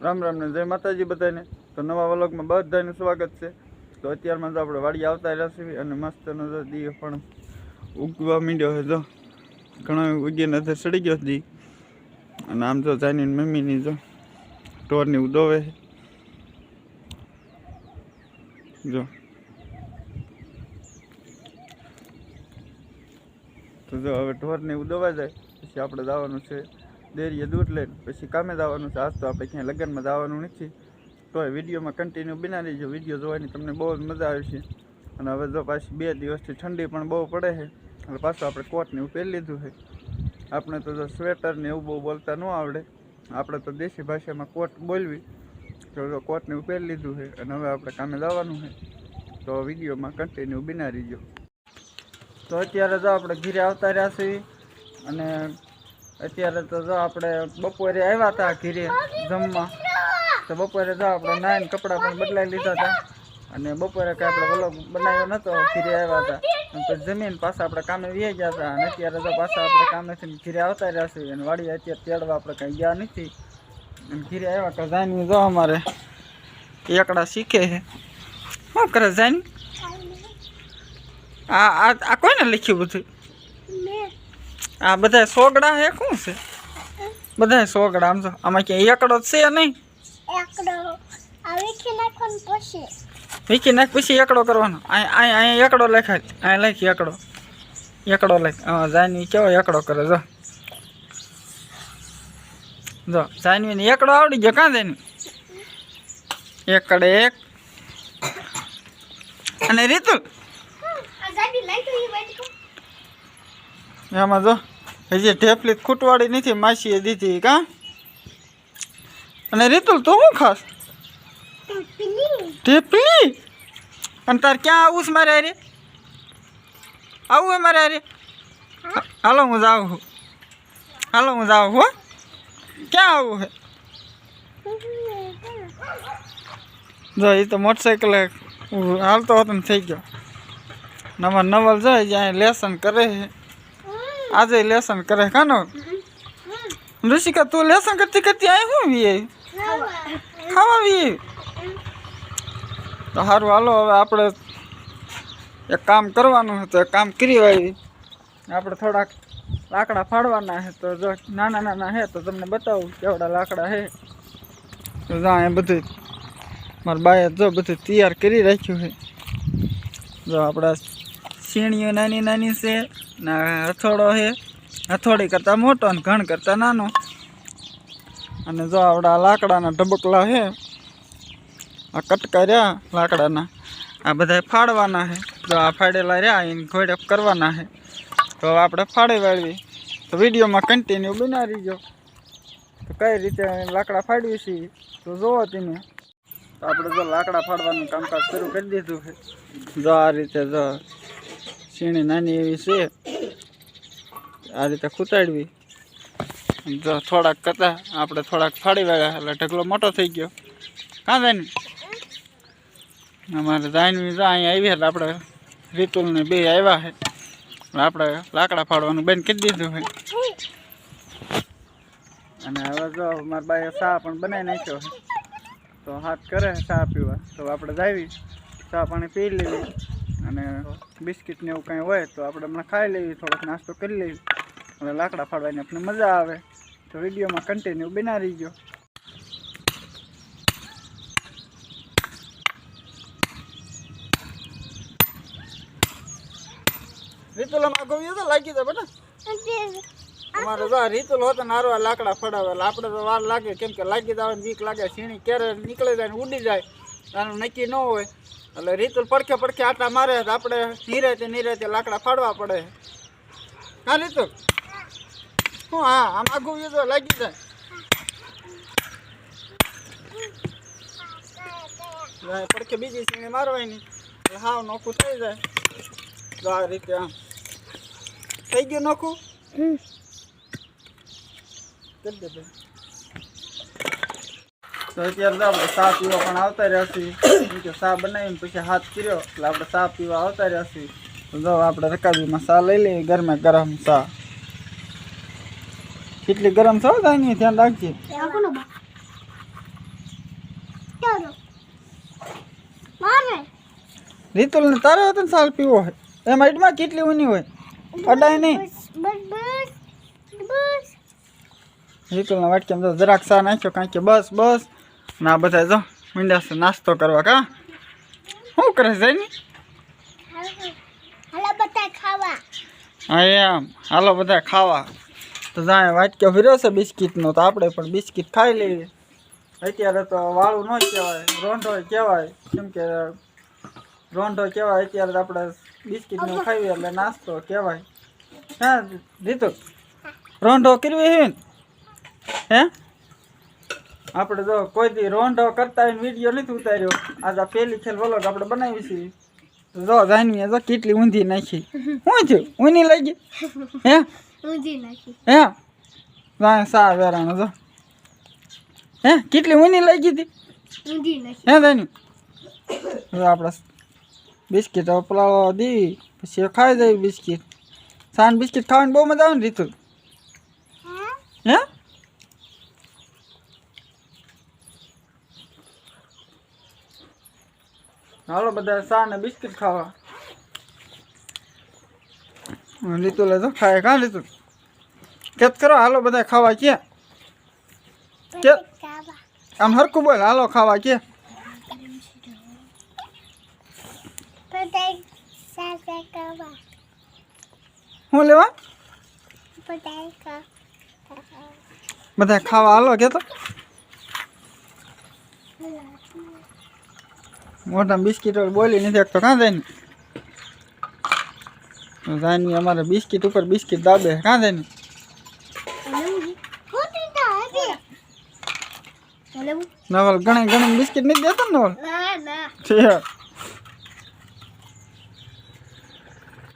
રામ રામ ને જય માતાજી બધાને। તો નવા વ્લોગમાં બધાનું સ્વાગત છે। તો અત્યારમાં તો આપણે વાડી આવતા રહ્યા છીએ અને મસ્તનો જો દી પણ ઉગવા માંડ્યો છે। જો ઘણો ઉગીને તો સડી ગયો દી અને આમ જો જાની મમ્મીની જો ઢોરની ઉદોવે જો તો જો હવે ઢોરની ઉદોવા જાય પછી આપણે જવાનું છે ડેરીએ દૂધ લઈને પછી કામે જવાનું છે। આજ તો આપણે ક્યાંય લગ્નમાં જવાનું નથી તો વિડીયોમાં કન્ટિન્યુ બનાવી દેજો। વિડીયો જોવાની તમને બહુ જ મજા આવશે। અને હવે જો પાછી 2 દિવસથી ઠંડી પણ બહુ પડે છે એટલે પાછું આપણે કોટને એવું પહેરી લીધું છે। આપણે તો જો સ્વેટર ને એવું બહુ બોલતા ન આવડે, આપણે તો દેશી ભાષામાં કોટ બોલવી, તો કોટને એવું પહેરી લીધું છે અને હવે આપણે કામે જવાનું છે। તો વિડીયોમાં કન્ટિન્યુ બનાવી દેજો। તો અત્યારે જો આપણે ઘીરે આવતા રહ્યા છીએ અને અત્યારે તો જો આપણે બપોરે આવ્યા હતા ઘીરે જમવા। તો બપોરે જો આપણે નાઈને કપડાં પણ બદલાઈ લીધા હતા અને બપોરે કાંઈ આપણે વ્લોગ બનાવ્યો નહોતો, ઘીરે આવ્યા હતા તો જમીન પાછા આપણે કામે વહી ગયા હતા અને અત્યારે તો પાછા આપણે કામેથી ઘીરે આવતા રહ્યા છીએ અને વાડી અત્યારે તેડવા આપણે કાંઈ ગયા નથી અને ઘીરે આવ્યા તો જાનવી જો અમારે એકડા શીખે છે। શું કરે જાનવી? આ કોઈને લખ્યું બધું? આ બધા સોગડા હે? શું છે બધા સોગડા? આમ જો આમાં ક્યાંય એકડો છે નહીં? વીખી નાખ પછી એકડો કરવાનો। અહીંયા એકડો લખાય, અહીંયા લખી એકડો લખ। હા જાનવી કેવો એકડો કરે જો જાનવીને એકડો આવડી ગયો। કાં જાનવી? એકડે એક અને રીતુલ એમાં જો હજી ઢેફલી ખૂટવાડી નથી, માસીએ દીધી। કાં? અને રીતુલ તો શું ખાસ? ઢેફલી? અને તાર ક્યાં આવું છે મારે અરે? આવું હે મારે અરે? હાલો હું જાઉં છું, હાલો હું જાઉં હો। ક્યાં આવું હે? જો એ તો મોટરસાઇકલ હાલતો હતો ને થઈ ગયો। નવા નવલ જાય જ્યાં લેસન કરે છે, આજે લેસન કરે। કાનો ઋષિકા તું લેસન કરતી કરતી અહીં શું વી ખાવા વી? તો સારું હાલો હવે આપણે એક કામ કરવાનું છે તો એક કામ કરી આવી। આપણે થોડાક લાકડા ફાડવાના છે તો જો નાના નાના છે તો તમને બતાવું કેવડા લાકડા છે। તો જ્યાં એ બધું મારા બાએ જો બધું તૈયાર કરી રાખ્યું છે। જો આપણા સીણીઓ નાની નાની છે ને હથોડો છે, હથોડી કરતાં મોટો અને ઘણ કરતાં નાનો। અને જો આપણા લાકડાના ઢબકલા છે, આ કટકા રહ્યા લાકડાના, આ બધા ફાડવાના છે। જો આ ફાડેલા રહ્યા એને ઘોડે કરવાના છે તો આપણે ફાડી વાળવી। તો વિડીયોમાં કન્ટિન્યુ બનાવી રહીજો। તો કઈ રીતે લાકડા ફાડવી છીએ તો જોવો તમે। તો આપણે જો લાકડા ફાડવાનું કામકાજ શરૂ કરી દીધું છે। જો આ રીતે જો સીણી નાની એવી છે, આ રીતે ખૂતાડવી। જો થોડાક કરતા આપણે થોડાક ફાડી વાળ્યા એટલે ઢગલો મોટો થઈ ગયો। કાં જાનવી? અમારે જાનવી જો અહીંયા આવી એટલે આપણે રીતુલને બે આવ્યા છે એટલે આપણે લાકડા ફાડવાનું બંધ કરી દીધું છે। અને હવે જો મારા બાએ ચા પણ બનાવી નાખ્યો છે તો હાથ કરે ચા પીવા। તો આપણે જાવી ચા પાણી પી લેવી અને બિસ્કિટ ને એવું કાંઈ હોય તો આપણે હમણાં ખાઈ લેવી, થોડોક નાસ્તો કરી લેવી। હવે લાકડા ફાડવાની આપણે મજા આવે તો વિડીયોમાં કન્ટિન્યુ બનાવી રહીજો। રીતુલ આમ આગળ તો લાગી જાય બેટા। અમારે જો રીતુલ હોતો ને હારવા લાકડા ફડાવે એટલે આપણે તો વાર લાગે, કેમ કે લાગી જવાની બીક લાગે। સીણી ક્યારે નીકળી જાય ને ઉડી જાય આનું નક્કી ન હોય એટલે રીતુલ પડખે પડખે આટા મારે તો આપણે નિરાતે લાકડા ફાડવા પડે। હા રીતુલ શું? હા આમ આગું તો લાગી જાય પડખે બીજી સીણી મારવાની એટલે હાવ નોખું થઈ જાય। તો આ રીતે આમ થઈ ગયું નોખું કરી દે। તો અત્યારે તો આપણે ચા પીવા પણ આવતા રહ્યા છીએ। ચા બનાવીને પછી હાથ કર્યો એટલે આપણે ચા પીવા આવતા રહ્યા છીએ। તો જો આપણે રકાબીમાં ચા લઈ લઈએ, ગરમે ગરમ ચા। કેટલી ગરમ છો જાની ધ્યાન રાખજે। રીતુલ ને તારે હતો ને સાલ પીવો હોય એમાં ઈટમાં કેટલી ઊની હોય અડાય નહીં રીતુલના વાટકામાં તો જરાક સા નાખ્યો કારણ કે બસ બસ ના બધા જો મીંડા છે નાસ્તો કરવા કા શું કરે છે ને હા એમ હાલો બધા ખાવા તો જાય વાટક્યો ફર્યો છે બિસ્કિટનો તો આપણે પણ બિસ્કિટ ખાઈ લઈએ અત્યારે તો વાળું ન કહેવાય રોંઢો કહેવાય કેમ કે રોંઢો કહેવાય અત્યારે તો આપણે બિસ્કિટનું ખાઈએ એટલે નાસ્તો કહેવાય હા રીતુ રોંઢો કરવી હે હે આપણે જો કોઈ દી રોંઢો કરતા વિડીયો નથી ઉતાર્યો આજ આ પહેલી ખેલ બોલો આપણે બનાવી છીએ જો જાનવી જો કેટલી ઊંધી નાખી શું થયું ઊની લાગી હે ઊંધી નાખી હે જાય સા વેરાણો જો હે કેટલી ઊની લાગી હતી ઊંધી નાખી હે જાનવી જો આપણે બિસ્કિટ પલાળવા દી પછી ખાઈ જાય બિસ્કિટ સાન બિસ્કિટ ખાવાની બહુ મજા આવે ને રીતુ હે હાલો બધા સા ને બિસ્કિટ ખાવા લીધું લેજો ખાય કાં લીધું કેત કરો હાલો બધા ખાવા કે આમ હરખું બોલ હાલો ખાવા કે શું લેવા બધા ખાવા હાલો કે તો મોટા બિસ્કિટ બોલી નથી તો કાં જાય ને જાની અમારે બિસ્કિટ ઉપર બિસ્કિટ દાબે કાં જાય ને નવલ ઘણી ઘણી બિસ્કિટ નથી દેતો ને નવલ ના ના છે